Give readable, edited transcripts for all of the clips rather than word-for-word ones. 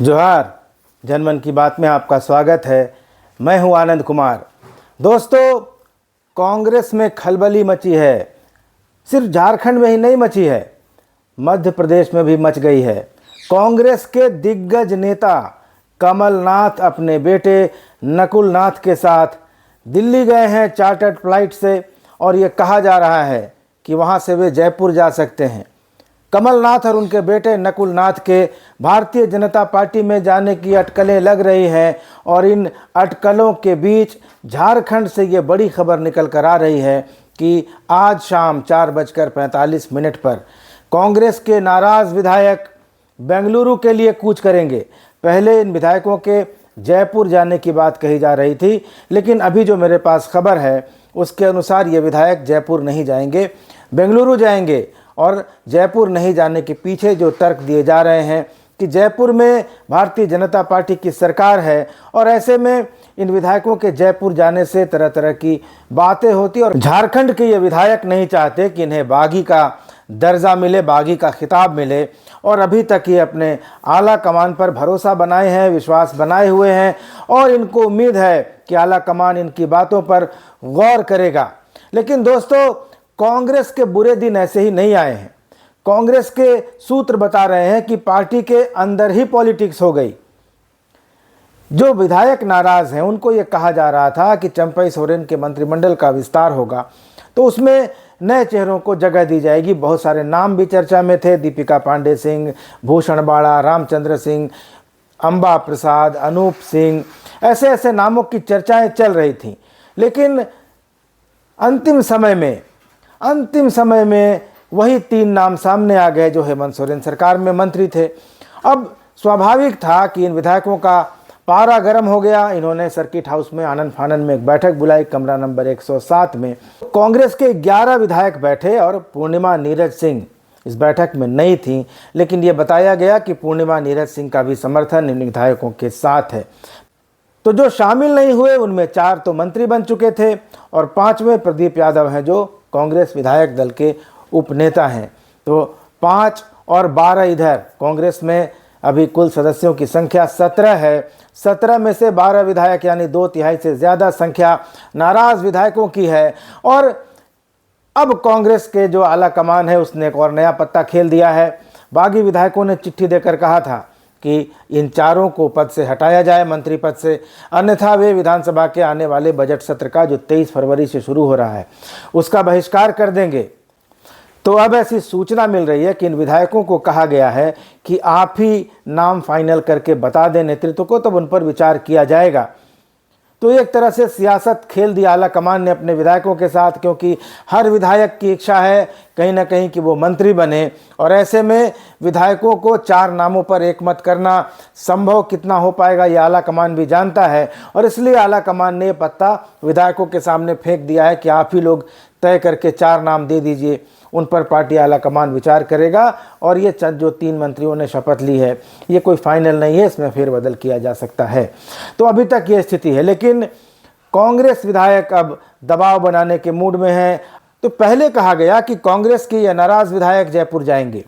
जोहार। जनमन की बात में आपका स्वागत है। मैं हूं आनंद कुमार। दोस्तों, कांग्रेस में खलबली मची है। सिर्फ झारखंड में ही नहीं मची है, मध्य प्रदेश में भी मच गई है। कांग्रेस के दिग्गज नेता कमलनाथ अपने बेटे नकुलनाथ के साथ दिल्ली गए हैं चार्टर्ड फ्लाइट से, और ये कहा जा रहा है कि वहाँ से वे जयपुर जा सकते हैं। कमलनाथ और उनके बेटे नकुलनाथ के भारतीय जनता पार्टी में जाने की अटकलें लग रही हैं, और इन अटकलों के बीच झारखंड से ये बड़ी खबर निकल कर आ रही है कि आज शाम 4:45 पर कांग्रेस के नाराज़ विधायक बेंगलुरु के लिए कूच करेंगे। पहले इन विधायकों के जयपुर जाने की बात कही जा रही थी, लेकिन अभी जो मेरे पास खबर है उसके अनुसार ये विधायक जयपुर नहीं जाएंगे, बेंगलुरु जाएंगे। और जयपुर नहीं जाने के पीछे जो तर्क दिए जा रहे हैं कि जयपुर में भारतीय जनता पार्टी की सरकार है, और ऐसे में इन विधायकों के जयपुर जाने से तरह तरह की बातें होती, और झारखंड के ये विधायक नहीं चाहते कि इन्हें बागी का दर्जा मिले, बागी का खिताब मिले। और अभी तक ये अपने आला कमान पर भरोसा बनाए हैं, विश्वास बनाए हुए हैं, और इनको उम्मीद है कि आला कमान इनकी बातों पर गौर करेगा। लेकिन दोस्तों, कांग्रेस के बुरे दिन ऐसे ही नहीं आए हैं। कांग्रेस के सूत्र बता रहे हैं कि पार्टी के अंदर ही पॉलिटिक्स हो गई। जो विधायक नाराज हैं उनको ये कहा जा रहा था कि चंपई सोरेन के मंत्रिमंडल का विस्तार होगा तो उसमें नए चेहरों को जगह दी जाएगी। बहुत सारे नाम भी चर्चा में थे, दीपिका पांडे सिंह, भूषण बाड़ा, रामचंद्र सिंह, अंबा प्रसाद, अनूप सिंह, ऐसे ऐसे नामों की चर्चाएं चल रही थीं। लेकिन अंतिम समय में वही 3 नाम सामने आ गए जो हेमंत सोरेन सरकार में मंत्री थे। अब स्वाभाविक था कि इन विधायकों का पारा गर्म हो गया। इन्होंने सर्किट हाउस में आनन फानन में एक बैठक बुलाई, कमरा नंबर 107 में। कांग्रेस के 11 विधायक बैठे और पूर्णिमा नीरज सिंह इस बैठक में नहीं थी, लेकिन ये बताया गया कि पूर्णिमा नीरज सिंह का भी समर्थन इन विधायकों के साथ है। तो जो शामिल नहीं हुए उनमें 4 तो मंत्री बन चुके थे, और 5वें प्रदीप यादव हैं जो कांग्रेस विधायक दल के उपनेता हैं। तो 5 और 12 इधर। कांग्रेस में अभी कुल सदस्यों की संख्या 17 है। 17 में से 12 विधायक यानी 2/3 से ज़्यादा संख्या नाराज़ विधायकों की है। और अब कांग्रेस के जो आला कमान है उसने एक और नया पत्ता खेल दिया है। बागी विधायकों ने चिट्ठी देकर कहा था कि इन 4 को पद से हटाया जाए, मंत्री पद से, अन्यथा वे विधानसभा के आने वाले बजट सत्र का जो 23 फरवरी से शुरू हो रहा है उसका बहिष्कार कर देंगे। तो अब ऐसी सूचना मिल रही है कि इन विधायकों को कहा गया है कि आप ही नाम फाइनल करके बता दें नेतृत्व को, तब उन पर विचार किया जाएगा। तो एक तरह से सियासत खेल दी आला कमान ने अपने विधायकों के साथ, क्योंकि हर विधायक की इच्छा है कहीं ना कहीं कि वो मंत्री बने, और ऐसे में विधायकों को 4 नामों पर एकमत करना संभव कितना हो पाएगा ये आला कमान भी जानता है। और इसलिए आला कमान ने पत्ता विधायकों के सामने फेंक दिया है कि आप ही लोग तय करके 4 नाम दे दीजिए, उन पर पार्टी आला कमान विचार करेगा। और ये जो 3 मंत्रियों ने शपथ ली है ये कोई फाइनल नहीं है, इसमें फेरबदल किया जा सकता है। तो अभी तक ये स्थिति है। लेकिन कांग्रेस विधायक अब दबाव बनाने के मूड में हैं। तो पहले कहा गया कि कांग्रेस के ये नाराज़ विधायक जयपुर जाएंगे,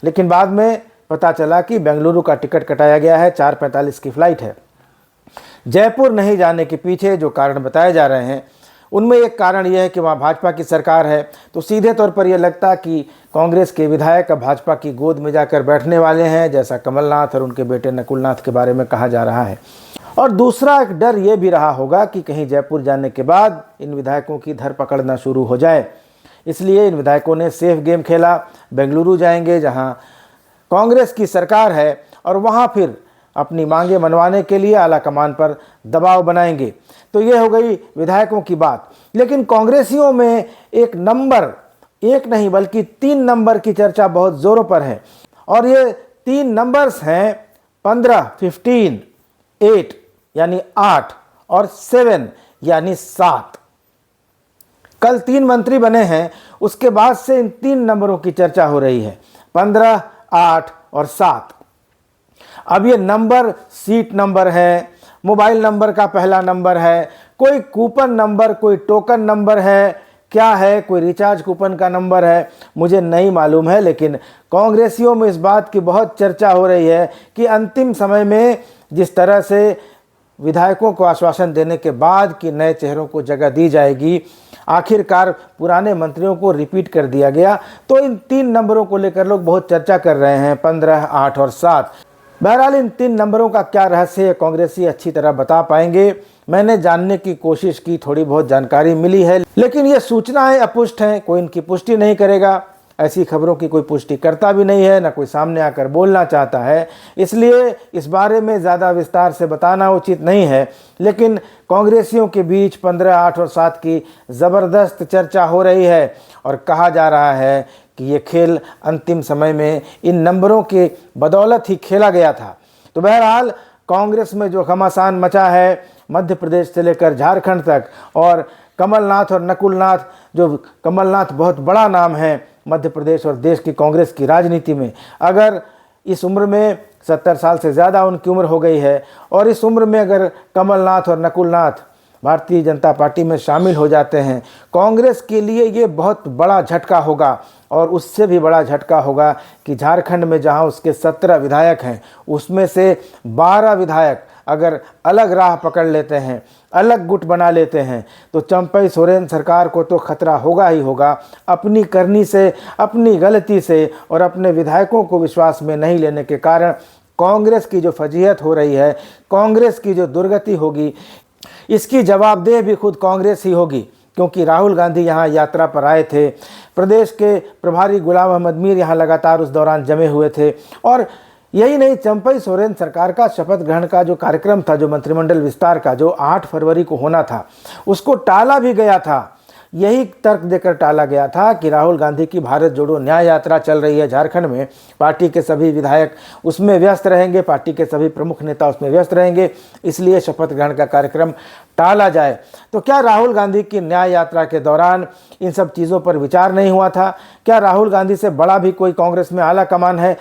लेकिन बाद में पता चला कि बेंगलुरु का टिकट कटाया गया है, 4:45 की फ़्लाइट है। जयपुर नहीं जाने के पीछे जो कारण बताए जा रहे हैं उनमें एक कारण यह है कि वहाँ भाजपा की सरकार है। तो सीधे तौर पर यह लगता कि कांग्रेस के विधायक अब भाजपा की गोद में जाकर बैठने वाले हैं, जैसा कमलनाथ और उनके बेटे नकुलनाथ के बारे में कहा जा रहा है। और दूसरा एक डर ये भी रहा होगा कि कहीं जयपुर जाने के बाद इन विधायकों की धरपकड़ न शुरू हो जाए, इसलिए इन विधायकों ने सेफ गेम खेला। बेंगलुरु जाएंगे जहाँ कांग्रेस की सरकार है, और वहाँ फिर अपनी मांगे मनवाने के लिए आला कमान पर दबाव बनाएंगे। तो ये हो गई विधायकों की बात। लेकिन कांग्रेसियों में एक नहीं बल्कि 3 नंबर की चर्चा बहुत जोरों पर है, और ये 3 नंबर्स हैं 15, 15, 8 यानी 8 और 7 यानी 7। कल 3 मंत्री बने हैं, उसके बाद से इन 3 नंबरों की चर्चा हो रही है, 15, 8 और 7। अब ये नंबर सीट नंबर है, मोबाइल नंबर का पहला नंबर है, कोई कूपन नंबर, कोई टोकन नंबर है, क्या है, कोई रिचार्ज कूपन का नंबर है, मुझे नहीं मालूम है। लेकिन कांग्रेसियों में इस बात की बहुत चर्चा हो रही है कि अंतिम समय में जिस तरह से विधायकों को आश्वासन देने के बाद कि नए चेहरों को जगह दी जाएगी, आखिरकार पुराने मंत्रियों को रिपीट कर दिया गया। तो इन 3 नंबरों को लेकर लोग बहुत चर्चा कर रहे हैं, 15, 8 और 7। बहरहाल इन 3 नंबरों का क्या रहस्य है, कांग्रेसी अच्छी तरह बता पाएंगे। मैंने जानने की कोशिश की, थोड़ी बहुत जानकारी मिली है, लेकिन ये सूचनाएं अपुष्ट हैं, कोई इनकी पुष्टि नहीं करेगा। ऐसी खबरों की कोई पुष्टि करता भी नहीं है, ना कोई सामने आकर बोलना चाहता है, इसलिए इस बारे में ज़्यादा विस्तार से बताना उचित नहीं है। लेकिन कांग्रेसियों के बीच 15, 8 और 7 की ज़बरदस्त चर्चा हो रही है और कहा जा रहा है कि ये खेल अंतिम समय में इन नंबरों के बदौलत ही खेला गया था। तो बहरहाल कांग्रेस में जो घमासान मचा है मध्य प्रदेश से लेकर झारखंड तक, और कमलनाथ और नकुलनाथ, जो कमलनाथ बहुत बड़ा नाम है मध्य प्रदेश और देश की कांग्रेस की राजनीति में, अगर इस उम्र में 70 साल से ज़्यादा उनकी उम्र हो गई है और इस उम्र में अगर कमलनाथ और नकुलनाथ भारतीय जनता पार्टी में शामिल हो जाते हैं, कांग्रेस के लिए ये बहुत बड़ा झटका होगा। और उससे भी बड़ा झटका होगा कि झारखंड में जहां उसके 17 विधायक हैं, उसमें से 12 विधायक अगर अलग राह पकड़ लेते हैं, अलग गुट बना लेते हैं, तो चंपई सोरेन सरकार को तो खतरा होगा ही होगा। अपनी करनी से, अपनी गलती से और अपने विधायकों को विश्वास में नहीं लेने के कारण कांग्रेस की जो फजीहत हो रही है, कांग्रेस की जो दुर्गति होगी, इसकी जवाबदेह भी खुद कांग्रेस ही होगी। क्योंकि राहुल गांधी यहाँ यात्रा पर आए थे, प्रदेश के प्रभारी गुलाम अहमद मीर यहाँ लगातार उस दौरान जमे हुए थे, और यही नहीं, चंपई सोरेन सरकार का शपथ ग्रहण का जो कार्यक्रम था, जो मंत्रिमंडल विस्तार का, जो 8 फरवरी को होना था, उसको टाला भी गया था। यही तर्क देकर टाला गया था कि राहुल गांधी की भारत जोड़ो न्याय यात्रा चल रही है झारखंड में, पार्टी के सभी विधायक उसमें व्यस्त रहेंगे, पार्टी के सभी प्रमुख नेता उसमें व्यस्त रहेंगे, इसलिए शपथ ग्रहण का कार्यक्रम टाला जाए। तो क्या राहुल गांधी की न्याय यात्रा के दौरान इन सब चीज़ों पर विचार नहीं हुआ था? क्या राहुल गांधी से बड़ा भी कोई कांग्रेस में आला कमान है?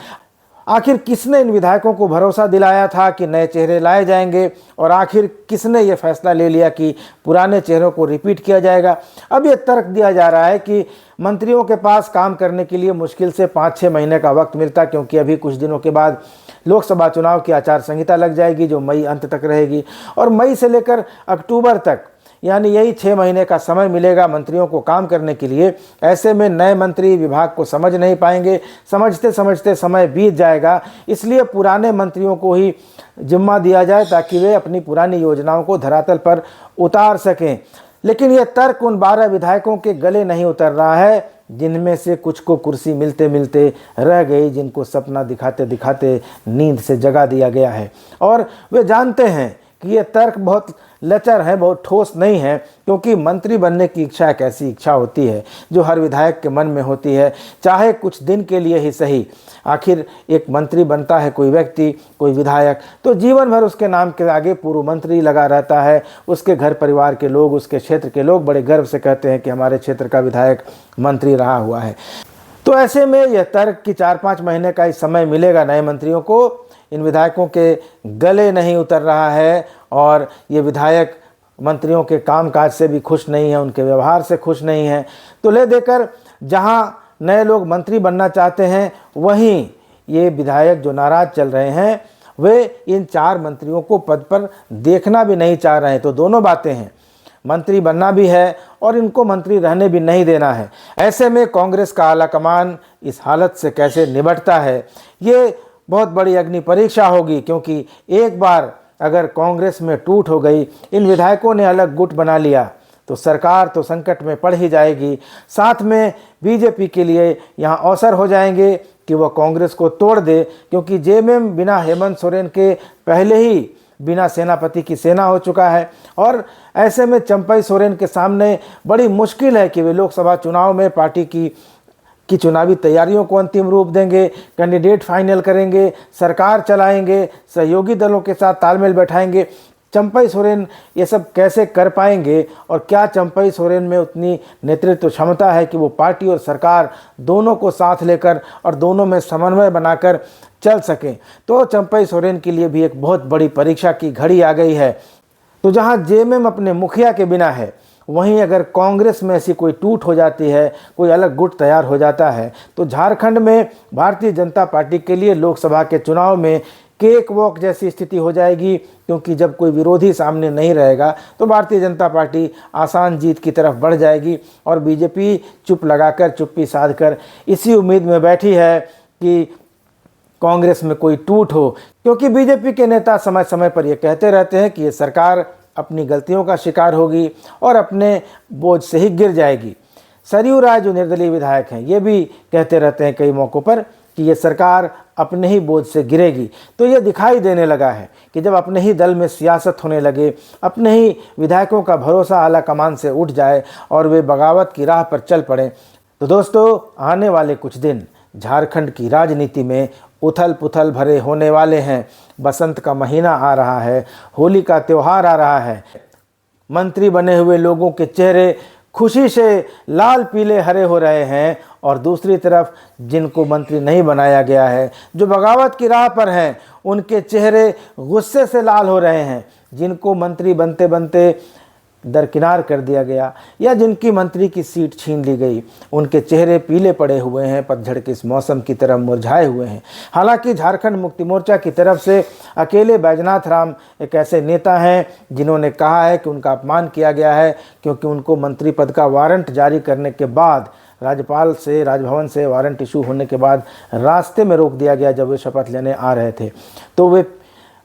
आखिर किसने इन विधायकों को भरोसा दिलाया था कि नए चेहरे लाए जाएंगे, और आखिर किसने ये फैसला ले लिया कि पुराने चेहरों को रिपीट किया जाएगा? अब ये तर्क दिया जा रहा है कि मंत्रियों के पास काम करने के लिए मुश्किल से 5-6 महीने का वक्त मिलता, क्योंकि अभी कुछ दिनों के बाद लोकसभा चुनाव की आचार संहिता लग जाएगी, जो मई अंत तक रहेगी, और मई से लेकर अक्टूबर तक, यानी यही 6 महीने का समय मिलेगा मंत्रियों को काम करने के लिए। ऐसे में नए मंत्री विभाग को समझ नहीं पाएंगे, समझते समझते समय बीत जाएगा। इसलिए पुराने मंत्रियों को ही जिम्मा दिया जाए ताकि वे अपनी पुरानी योजनाओं को धरातल पर उतार सकें। लेकिन यह तर्क उन 12 विधायकों के गले नहीं उतर रहा है, जिनमें से कुछ को कुर्सी मिलते मिलते रह गई, जिनको सपना दिखाते दिखाते नींद से जगा दिया गया है। और वे जानते हैं कि ये तर्क बहुत लचर है, बहुत ठोस नहीं है, क्योंकि मंत्री बनने की इच्छा एक ऐसी इच्छा होती है जो हर विधायक के मन में होती है, चाहे कुछ दिन के लिए ही सही। आखिर एक मंत्री बनता है कोई व्यक्ति, कोई विधायक, तो जीवन भर उसके नाम के आगे पूर्व मंत्री लगा रहता है। उसके घर परिवार के लोग, उसके क्षेत्र के लोग बड़े गर्व से कहते हैं कि हमारे क्षेत्र का विधायक मंत्री रहा हुआ है। तो ऐसे में यह तर्क कि 4-5 महीने का ही समय मिलेगा नए मंत्रियों को, इन विधायकों के गले नहीं उतर रहा है, और ये विधायक मंत्रियों के कामकाज से भी खुश नहीं है, उनके व्यवहार से खुश नहीं है। तो ले देकर जहां नए लोग मंत्री बनना चाहते हैं, वहीं ये विधायक जो नाराज चल रहे हैं, वे इन 4 मंत्रियों को पद पर देखना भी नहीं चाह रहे हैं। तो दोनों बातें हैं, मंत्री बनना भी है और इनको मंत्री रहने भी नहीं देना है। ऐसे में कांग्रेस का आलाकमान इस हालत से कैसे निपटता है, ये बहुत बड़ी अग्नि परीक्षा होगी। क्योंकि एक बार अगर कांग्रेस में टूट हो गई, इन विधायकों ने अलग गुट बना लिया, तो सरकार तो संकट में पड़ ही जाएगी। साथ में बीजेपी के लिए यहाँ अवसर हो जाएंगे कि वह कांग्रेस को तोड़ दे, क्योंकि जेएमएम बिना हेमंत सोरेन के पहले ही बिना सेनापति की सेना हो चुका है। और ऐसे में चंपई सोरेन के सामने बड़ी मुश्किल है कि वे लोकसभा चुनाव में पार्टी की चुनावी तैयारियों को अंतिम रूप देंगे, कैंडिडेट फाइनल करेंगे, सरकार चलाएंगे, सहयोगी दलों के साथ तालमेल बैठाएंगे। चंपई सोरेन ये सब कैसे कर पाएंगे, और क्या चंपई सोरेन में उतनी नेतृत्व क्षमता है कि वो पार्टी और सरकार दोनों को साथ लेकर और दोनों में समन्वय बनाकर चल सकें? तो चंपई सोरेन के लिए भी एक बहुत बड़ी परीक्षा की घड़ी आ गई है। तो जहां जेएमएम अपने मुखिया के बिना है, वहीं अगर कांग्रेस में ऐसी कोई टूट हो जाती है, कोई अलग गुट तैयार हो जाता है, तो झारखंड में भारतीय जनता पार्टी के लिए लोकसभा के चुनाव में केक वॉक जैसी स्थिति हो जाएगी, क्योंकि जब कोई विरोधी सामने नहीं रहेगा तो भारतीय जनता पार्टी आसान जीत की तरफ बढ़ जाएगी। और बीजेपी चुप्पी साधकर इसी उम्मीद में बैठी है कि कांग्रेस में कोई टूट हो, क्योंकि बीजेपी के नेता समय समय पर ये कहते रहते हैं कि ये सरकार अपनी गलतियों का शिकार होगी और अपने बोझ से ही गिर जाएगी। सरयू राय जो निर्दलीय विधायक हैं, ये भी कहते रहते हैं कई मौक़ों पर कि ये सरकार अपने ही बोझ से गिरेगी। तो ये दिखाई देने लगा है कि जब अपने ही दल में सियासत होने लगे, अपने ही विधायकों का भरोसा आला कमान से उठ जाए और वे बगावत की राह पर चल पड़े, तो दोस्तों आने वाले कुछ दिन झारखंड की राजनीति में उथल पुथल भरे होने वाले हैं। बसंत का महीना आ रहा है, होली का त्यौहार आ रहा है। मंत्री बने हुए लोगों के चेहरे खुशी से लाल पीले हरे हो रहे हैं, और दूसरी तरफ जिनको मंत्री नहीं बनाया गया है, जो बगावत की राह पर हैं, उनके चेहरे गुस्से से लाल हो रहे हैं। जिनको मंत्री बनते बनते दरकिनार कर दिया गया या जिनकी मंत्री की सीट छीन ली गई, उनके चेहरे पीले पड़े हुए हैं, पतझड़ के इस मौसम की तरह मुरझाए हुए हैं। हालांकि झारखंड मुक्ति मोर्चा की तरफ से अकेले बैजनाथ राम एक ऐसे नेता हैं जिन्होंने कहा है कि उनका अपमान किया गया है, क्योंकि उनको मंत्री पद का वारंट जारी करने के बाद, राज्यपाल से राजभवन से वारंट इशू होने के बाद रास्ते में रोक दिया गया जब वे शपथ लेने आ रहे थे। तो वे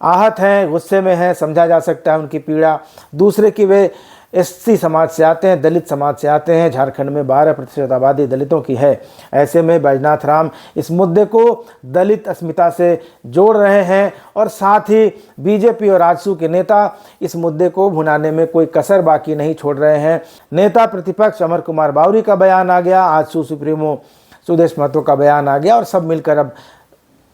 आहत हैं, गुस्से में हैं, समझा जा सकता है उनकी पीड़ा। दूसरे की वे एससी समाज से आते हैं, दलित समाज से आते हैं। झारखंड में 12% आबादी दलितों की है। ऐसे में बैजनाथ राम इस मुद्दे को दलित अस्मिता से जोड़ रहे हैं, और साथ ही बीजेपी और आजसू के नेता इस मुद्दे को भुनाने में कोई कसर बाकी नहीं छोड़ रहे हैं। नेता प्रतिपक्ष अमर कुमार बावरी का बयान आ गया, आजसू सुप्रीमो सुदेश महतो का बयान आ गया, और सब मिलकर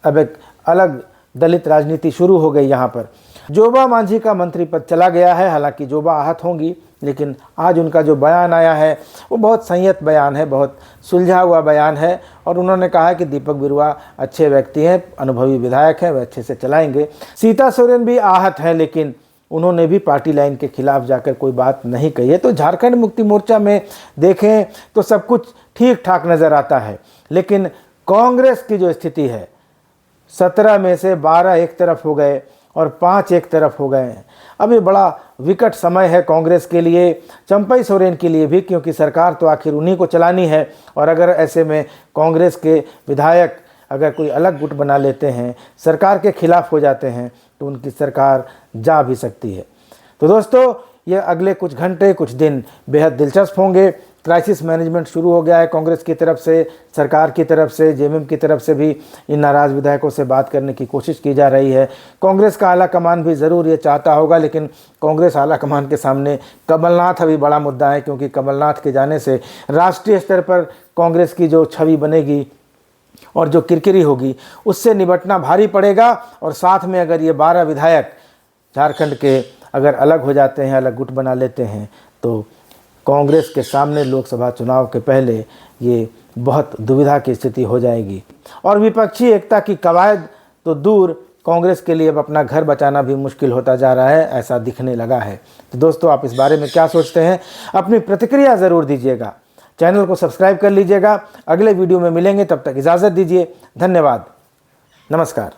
अब एक अलग दलित राजनीति शुरू हो गई। यहाँ पर जोबा मांझी का मंत्री पद चला गया है। हालांकि जोबा आहत होंगी, लेकिन आज उनका जो बयान आया है वो बहुत संयत बयान है, बहुत सुलझा हुआ बयान है, और उन्होंने कहा है कि दीपक बिरुआ अच्छे व्यक्ति हैं, अनुभवी विधायक हैं, वे अच्छे से चलाएंगे। सीता सोरेन भी आहत हैं, लेकिन उन्होंने भी पार्टी लाइन के खिलाफ जाकर कोई बात नहीं कही है। तो झारखंड मुक्ति मोर्चा में देखें तो सब कुछ ठीक ठाक नज़र आता है, लेकिन कांग्रेस की जो स्थिति है, 17 में से 12 एक तरफ हो गए और 5 एक तरफ हो गए हैं। अब ये बड़ा विकट समय है कांग्रेस के लिए, चंपई सोरेन के लिए भी, क्योंकि सरकार तो आखिर उन्हीं को चलानी है। और अगर ऐसे में कांग्रेस के विधायक अगर कोई अलग गुट बना लेते हैं, सरकार के खिलाफ हो जाते हैं, तो उनकी सरकार जा भी सकती है। तो दोस्तों, ये अगले कुछ घंटे कुछ दिन बेहद दिलचस्प होंगे। क्राइसिस मैनेजमेंट शुरू हो गया है कांग्रेस की तरफ से, सरकार की तरफ से, जेएमएम की तरफ से भी इन नाराज़ विधायकों से बात करने की कोशिश की जा रही है। कांग्रेस का आला कमान भी ज़रूर ये चाहता होगा, लेकिन कांग्रेस आला कमान के सामने कमलनाथ अभी बड़ा मुद्दा है, क्योंकि कमलनाथ के जाने से राष्ट्रीय स्तर पर कांग्रेस की जो छवि बनेगी और जो किरकिरी होगी, उससे निपटना भारी पड़ेगा। और साथ में अगर ये 12 विधायक झारखंड के अगर अलग हो जाते हैं, अलग गुट बना लेते हैं, तो कांग्रेस के सामने लोकसभा चुनाव के पहले ये बहुत दुविधा की स्थिति हो जाएगी। और विपक्षी एकता की कवायद तो दूर, कांग्रेस के लिए अब अपना घर बचाना भी मुश्किल होता जा रहा है, ऐसा दिखने लगा है। तो दोस्तों, आप इस बारे में क्या सोचते हैं? अपनी प्रतिक्रिया ज़रूर दीजिएगा। चैनल को सब्सक्राइब कर लीजिएगा। अगले वीडियो में मिलेंगे, तब तक इजाज़त दीजिए। धन्यवाद, नमस्कार।